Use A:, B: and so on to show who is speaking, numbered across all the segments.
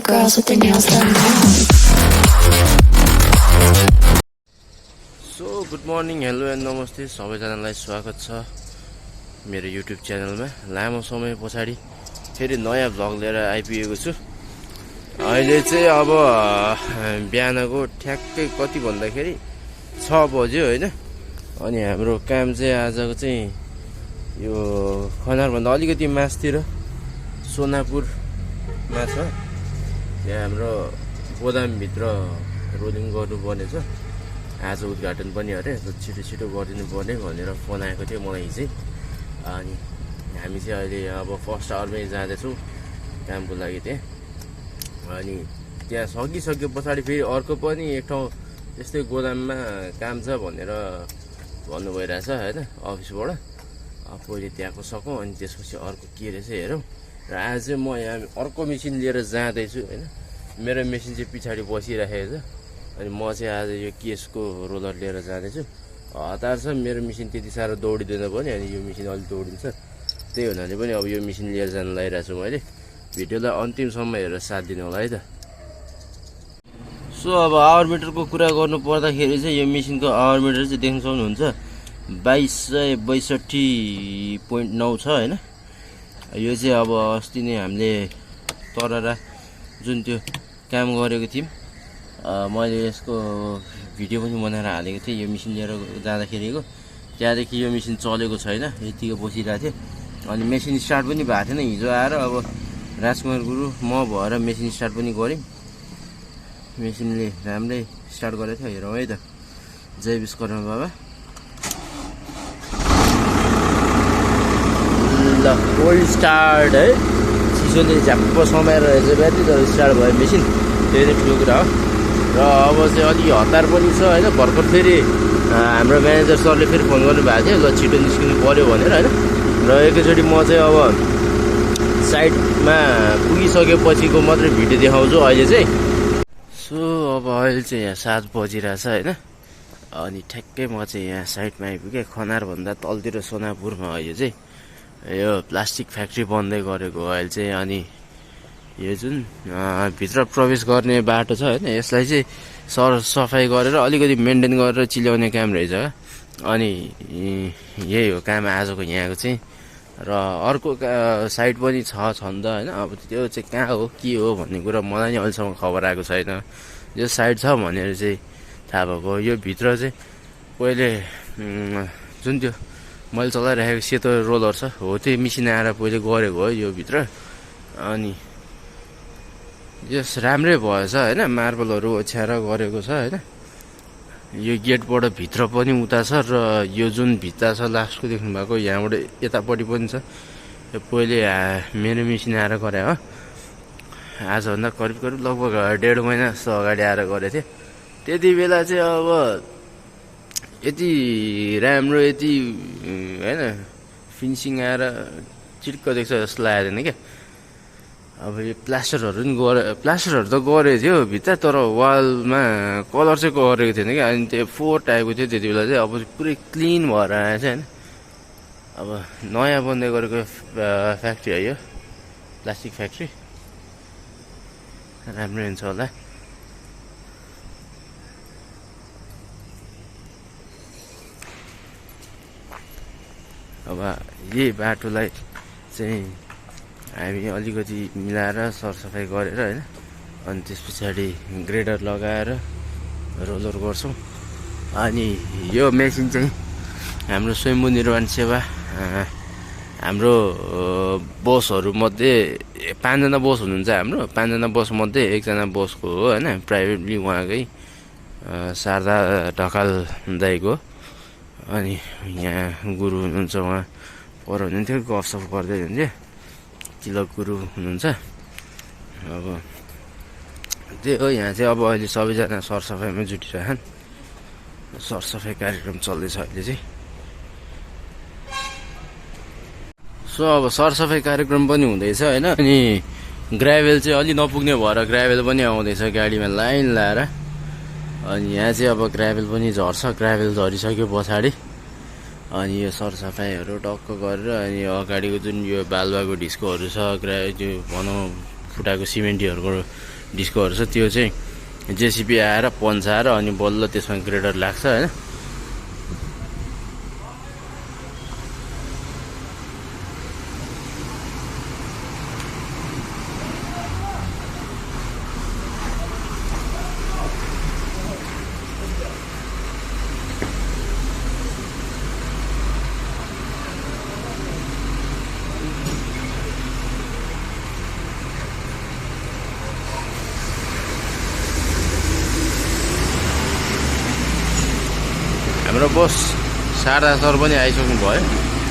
A: girls with their nails done now.
B: So good morning hello and नमस्ते सबैजनालाई स्वागत छ मेरो युट्युब च्यानलमा। लामो समय पछाडि फेरि नयाँ भ्लग लिएर आइपुगेको छु। अहिले चाहिँ अब बिहानको ठ्याक्कै कति भन्दाखेरि 6 बज्यो होइन। अनि हाम्रो काम चाहिँ आजको चाहिँ यो खनारभन्दा अलिकति मासतिर सोनापुरमा छ। यहाँ हाम्रो गोदामभित्र रोलिङ गर्नुपर्ने छ। आज उद्घाटन पनि अरे छिटो छिटो गरिदिनु पर्ने भनेर फोन आएको थियो मलाई हिजै। अनि हामी चाहिँ अहिले अब फर्स्ट आवरमै जाँदैछौँ कामको लागि त्यहाँ। अनि त्यहाँ सकिसके पछाडि फेरि अर्को पनि एक ठाउँ त्यस्तै गोदाममा काम छ भनेर भन्नु भइरहेछ होइन अफिसबाट। पहिले त्यहाँको सकौँ अनि त्यसपछि अर्को के रहेछ हेरौँ। र आज चाहिँ म यहाँ अर्को मेसिन लिएर जाँदैछु होइन। मेरो मेसिन चाहिँ पछाडि बसिराखेको छ। अनि म चाहिँ आज यो केसको रोलर लिएर जाँदैछु। हतार छ मेरो मेसिन त्यति साह्रो दौडिँदैन पनि। अनि यो मेसिन अलिक दौडिन्छ। त्यही हुनाले पनि अब यो मेसिन लिएर जान लागिरहेको छु मैले। भिडियोलाई अन्तिमसम्म हेरेर साथ दिनु होला है त। सो अब आवर मिटरको कुरा गर्नु पर्दाखेरि चाहिँ यो मेसिनको आवर मिटर चाहिँ देख्न सक्नुहुन्छ 2262.9 छ होइन। यो चाहिँ अब अस्ति नै हामीले तररा जुन त्यो काम गरेको थियौँ मैले यसको भिडियो पनि बनाएर हालेको थिएँ। यो मेसिन लिएर जाँदाखेरिको त्यहाँदेखि यो मेसिन चलेको छैन, यतिको बसिरहेको थियो। अनि मेसिन स्टार्ट पनि भएको थिएन। हिजो आएर अब राजकुमार गुरु म भएर मेसिन स्टार्ट पनि गऱ्यौँ। मेसिनले राम्रै स्टार्ट गरेको थियो। हेरौँ है त। जय विश्वकर्मा बाबा। ल ओल्ड स्टार्ट है। चिसोले झ्याप्प समाएर रहेछ ब्याट्री तर स्टार्ट भयो मेसिन। त्यही नै ठुलो कुरा हो। र अब चाहिँ अलिक हतार पनि छ होइन। भर्खर फेरि हाम्रो म्यानेजर सरले फेरि फोन गर्नु भएको थियो ल छिटो निस्किनु पऱ्यो भनेर होइन। र एकैचोटि म चाहिँ अब साइडमा पुगिसकेपछिको मात्रै भिडियो देखाउँछु अहिले चाहिँ। सो अब अहिले चाहिँ यहाँ 7 बजिरहेछ होइन। अनि ठ्याक्कै म चाहिँ यहाँ साइडमा आइपुगेँ। खनारभन्दा तलतिर सोनापुरमा अहिले चाहिँ यो प्लास्टिक फ्याक्ट्री बन्दै गरेको अहिले चाहिँ। अनि यो जुन भित्र प्रवेश गर्ने बाटो छ होइन यसलाई चाहिँ सरसफाइ गरेर अलिकति मेन्टेन गरेर चिल्याउने काम रहेछ। अनि यही हो काम आजको यहाँको चाहिँ। र अर्को साइड पनि छन् त होइन। अब त्यो चाहिँ कहाँ हो के हो भन्ने कुरा मलाई नि अहिलेसम्म खबर आएको छैन। यो साइड छ भनेर चाहिँ थाहा भएको। यो भित्र चाहिँ पहिले जुन त्यो मैले चलाइराखेको सेतो रोलर छ हो त्यो मेसिन आएर पहिले गरेको हो यो भित्र। अनि यस राम्रै भएछ होइन। मार्बलहरू ओछ्याएर गरेको छ होइन। यो गेटबाट भित्र पनि उता छ र यो जुन भित्ता छ लास्टको देख्नु भएको यहाँबाट यतापट्टि पनि छ। यो पहिले मेरो मेसिन आएर गरे हो। आजभन्दा करिब करिब लगभग 1.5 महिना जस्तो अगाडि आएर गरेको थिएँ। त्यति बेला चाहिँ अब यति राम्रो यति होइन फिनिसिङ आएर चिर्क देख्छ जस्तो लागेको थिएन क्या। अब यो प्लास्टरहरू पनि प्लास्टरहरू त गरेको थियो भित्र तर वालमा कलर चाहिँ गरेको थिएन क्या। अनि त्यो 4 टाइपको थियो त्यति बेला चाहिँ। अब पुरै क्लिन भएर आएछ होइन। अब नयाँ बन्दै गरेको फ्याक्ट्री है यो प्लास्टिक फ्याक्ट्री। राम्रै हुन्छ होला। अब यही बाटोलाई चाहिँ हामी अलिकति मिलाएर सरसफाइ गरेर होइन। अनि त्यस पछाडि ग्रेडर लगाएर रोलर गर्छौँ। अनि यो मेसिन चाहिँ हाम्रो स्वयम्भू निर्माण सेवा हाम्रो बसहरूमध्ये 5 जना बस हुनुहुन्छ। हाम्रो 5 जना बसमध्ये 1 जना बसको हो होइन। प्राइभेटली उहाँकै शारदा ढकाल दाइको। अनि यहाँ गुरु हुनुहुन्छ उहाँ पर हुनुहुन्थ्यो गफसफ गर्दै हुन्थ्यो। तिलक गुरु हुनुहुन्छ। अब त्यही हो यहाँ चाहिँ अब अहिले सबैजना सरसफाइमा जुटिरहन्। सरसफाइ कार्यक्रम चल्दैछ अहिले चाहिँ। सो अब सरसफाइ कार्यक्रम पनि हुँदैछ होइन। अनि ग्राभेल चाहिँ अलि नपुग्ने भएर ग्राभेल पनि आउँदैछ गाडीमा लाइन लाएर। अनि यहाँ चाहिँ अब ग्राभेल पनि झर्छ। ग्राभेल झरिसके पछाडि अनि यो सरसफाइहरू टक्क गरेर अनि अगाडिको जुन यो बालुवाको ढिस्कोहरू छ त्यो भनौँ फुटाको सिमेन्टीहरूको डिस्कोहरू छ त्यो चाहिँ जेसिबी आएर पन्साएर अनि बल्ल त्यसमा ग्रेडर लाग्छ हैन। हाम्रो बस शारदा सर पनि आइसक्नु भयो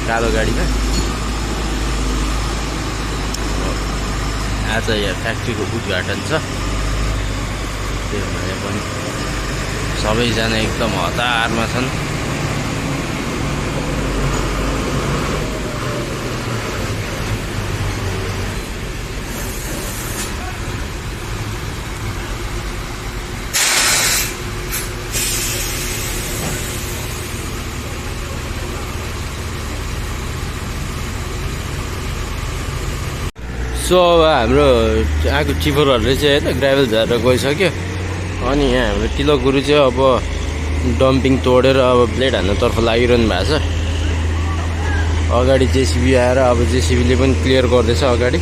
B: कालो गाडीमा। आज यहाँ फ्याक्ट्रीको उद्घाटन छ, त्यो भने पनि सबैजना एकदम हतारमा छन्। सो अब हाम्रो आएको टिफरहरूले चाहिँ होइन ग्राभल झारेर गइसक्यो। अनि यहाँ हाम्रो तिलक गुरु चाहिँ अब डम्पिङ तोडेर अब ब्लेड हान्नतर्फ लागिरहनु भएको छ। अगाडि जेसिबी आएर अब जेसिबीले पनि क्लियर गर्दैछ अगाडि।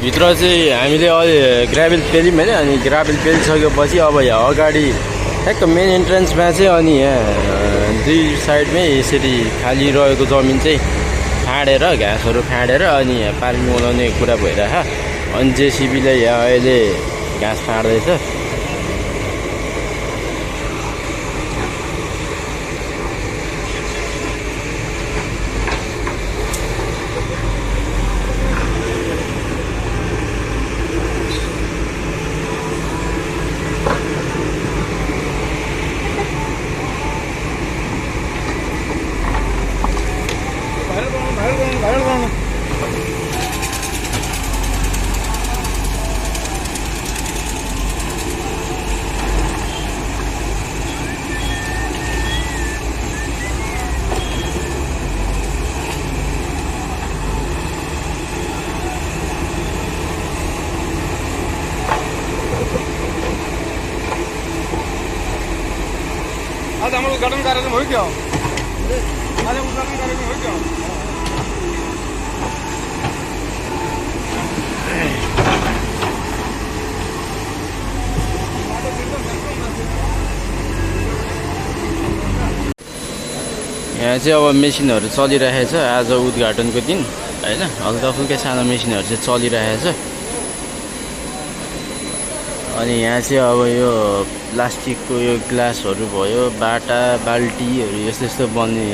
B: भित्र चाहिँ हामीले अहिले ग्राभल पेल्यौँ होइन। अनि ग्राभल पेलिसकेपछि अब यहाँ अगाडि ठ्याक्क मेन इन्ट्रेन्समा चाहिँ अनि यहाँ दुई साइडमै यसरी खाली रहेको जमिन चाहिँ फाँडेर घाँसहरू फाँडेर अनि यहाँ पार्किङ बनाउने कुरा भइरहेछ। अनि जेसिबीले यहाँ अहिले घाँस फाँड्दैछ।
A: आज हाम्रो उद्घाटन कार्यक्रम हो क्या आज उद्घाटन कार्यक्रम हो क्या
B: यहाँ चाहिँ अब मेसिनहरू चलिरहेछ आज उद्घाटनको दिन हैन हल्का फुल्का सानो मेसिनहरू चाहिँ चलिरहेछ अनि यहाँ चाहिँ अब यो प्लास्टिकको यो ग्लासहरू भयो बाटा बाल्टीहरू यस्तो यस्तो बन्ने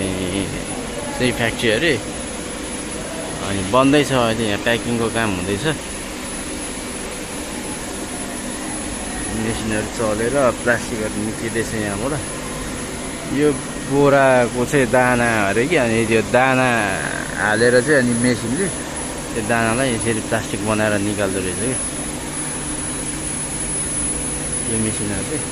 B: चाहिँ फ्याक्ट्री अरे अनि बन्दैछ अहिले यहाँ प्याकिङको काम हुँदैछ मेसिनहरू चलेर प्लास्टिकहरू निस्किँदैछ यहाँबाट यो बोराको चाहिँ दाना अरे कि अनि त्यो दाना हालेर चाहिँ अनि मेसिनले त्यो दानालाई यसरी प्लास्टिक बनाएर निकाल्दो रहेछ कि यो मेसिनहरू चाहिँ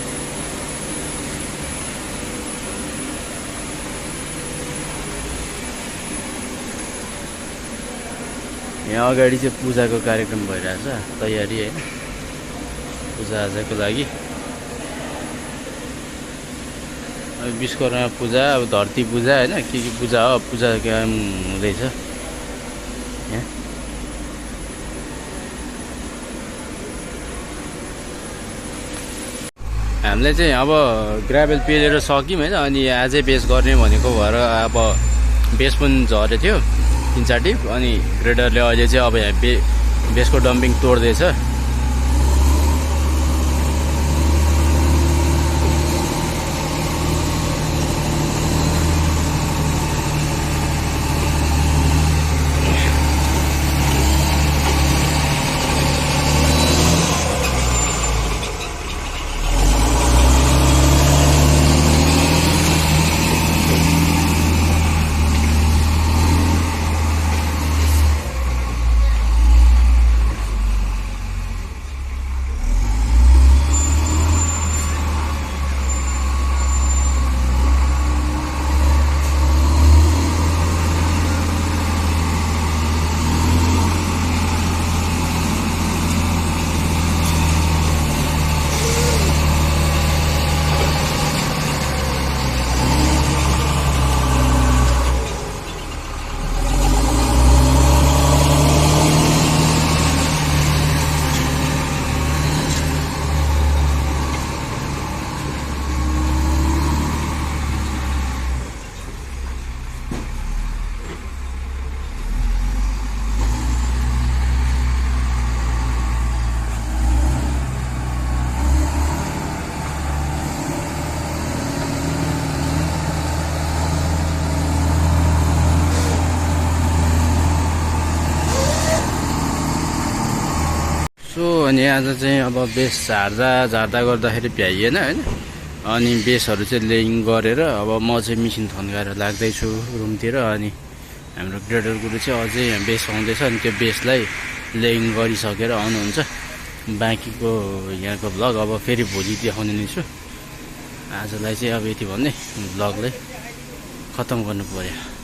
B: यहाँ अगाडि चाहिँ पूजाको कार्यक्रम भइरहेछ तयारी हैन पूजाआजाको लागि विश्वकर्मा पूजा अब धरती पूजा हैन के पूजा हो पूजा काम हुँदैछ यहाँ हामीले चाहिँ अब ग्राभेल पेलेर सक्यौँ हैन अनि आजै बेस गर्ने भनेको भएर अब बेस पनि झरेको थियो 3-4 टिप अनि ग्रेडरले अहिले चाहिँ अब यहाँ बेसको डम्पिङ तोड्दैछ अनि आज चाहिँ अब बेस झार्दा गर्दाखेरि भ्याइएन हैन अनि बेसहरू चाहिँ लेइङ गरेर अब म चाहिँ मिसिन थन्काएर लाग्दैछु रुमतिर अनि हाम्रो ग्रेडर गुरु चाहिँ अझै यहाँ बेस आउँदैछ अनि त्यो बेसलाई लेइङ गरिसकेर आउनुहुन्छ बाँकीको यहाँको भ्लग अब फेरि भोलि देखाउने नै छु आजलाई चाहिँ अब यति भन्दै भ्लगलाई खत्तम गर्नु पर्यो